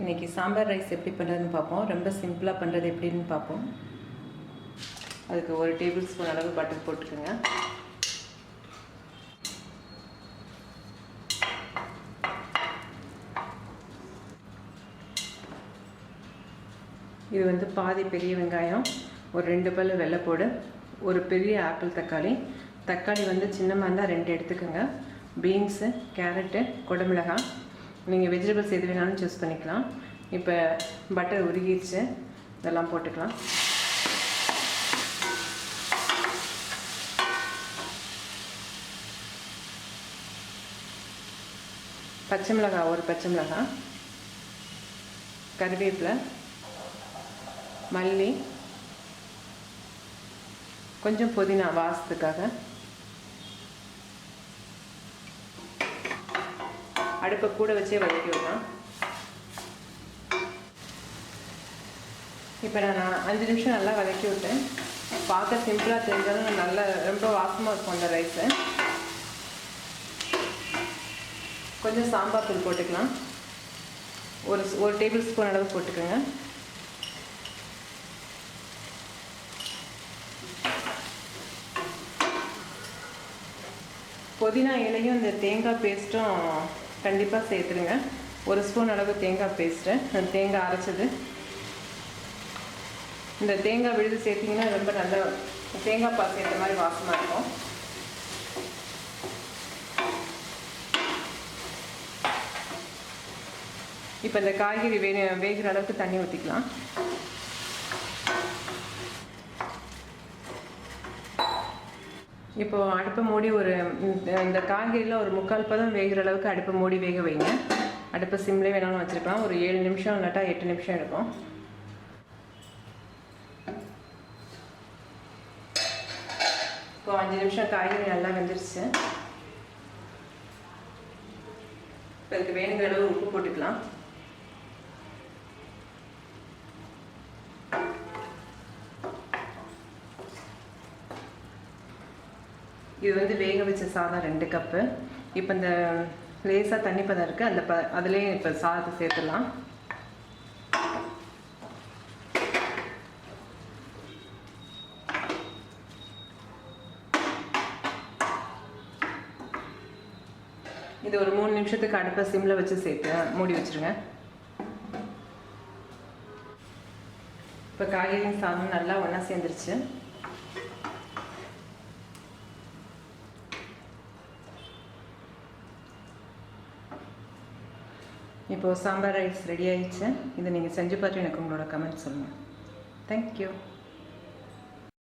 இன்றைக்கி சாம்பார் ரைஸ் எப்படி பண்ணுறதுன்னு பார்ப்போம். ரொம்ப சிம்பிளாக பண்ணுறது எப்படின்னு பார்ப்போம். அதுக்கு 1 டேபிள் ஸ்பூன் அளவு பட்டர் போட்டுக்கோங்க. இது வந்து பாதி பெரிய வெங்காயம், ஒரு 2 பல் வெள்ளைப்பூடு, ஒரு பெரிய ஆப்பிள் தக்காளி வந்து சின்னமாக இருந்தால் 2 எடுத்துக்கோங்க. பீன்ஸு, கேரட்டு, குடமிளகாய், நீங்கள் வெஜிடபிள்ஸ் எது வேணாலும் சூஸ் பண்ணிக்கலாம். இப்போ பட்டர் உருகிடுச்சு, இதெல்லாம் போட்டுக்கலாம். பச்சை மிளகாய், ஒரு பச்சை மிளகாய், கருவேப்பிலை, மல்லி, கொஞ்சம் புதினா வாசத்துக்காக. அடுப்பை கூட வச்சே வதக்கி விடலாம். இப்போ நான் 5 நிமிஷம் நல்லா வதக்கி விட்டேன். பார்க்க சிம்பிளாக தெரிஞ்சாலும் நல்லா ரொம்ப வாசமாக இருக்கும் அந்த ரைஸு. கொஞ்சம் சாம்பார் தூள் போட்டுக்கலாம். ஒரு டேபிள் ஸ்பூன் அளவு போட்டுக்கோங்க. புதினா இலையும் இந்த தேங்காய் பேஸ்ட்டும் கண்டிப்பாக சேர்த்துருங்க. 1 ஸ்பூன் அளவு தேங்காய் பேஸ்ட்டு, தேங்காய் அரைச்சது. இந்த தேங்காய் விழுது சேர்த்திங்கன்னா ரொம்ப நல்ல தேங்காய் பால் சேர்த்த மாதிரி வாசமாக இருக்கும். இப்போ இந்த காய்கறி வேகிற அளவுக்கு தண்ணி ஊற்றிக்கலாம். இப்போது அடுப்பை மூடி இந்த காய்கறியில் ஒரு 3/4 பதம் வேகிற அளவுக்கு அடுப்பை மூடி வேக வைங்க. அடுப்பை சிம்லேயே வேணாலும் வச்சுருக்கலாம். ஒரு 7 நிமிஷம் இல்லாட்டா 8 நிமிஷம் எடுக்கும். இப்போ 5 நிமிஷம் காய்கறி நல்லா வெந்துருச்சு. இப்போ இதுக்கு வேணுங்கிற அளவு உப்பு போட்டுக்கலாம். இது வந்து வேக வச்ச சாதம் 2 கப்பு. இப்போ இந்த லேசாக தண்ணி பதம் இருக்குது, அதுலேயே இப்போ சாதத்தை சேர்த்துடலாம். இது ஒரு 3 நிமிஷத்துக்கு அடுப்பை சிம்மில் வச்சு சேர்த்து மூடி வச்சுருங்க. இப்போ காய்கறி சாதம் நல்லா ஒன்றா சேர்ந்துருச்சு. இப்போது சாம்பார் ரைஸ் ரெடி ஆகிடுச்சு. இதை நீங்கள் செஞ்சு பார்த்து எனக்கு உங்களோட கமெண்ட் சொல்லுங்கள். தேங்க்யூ.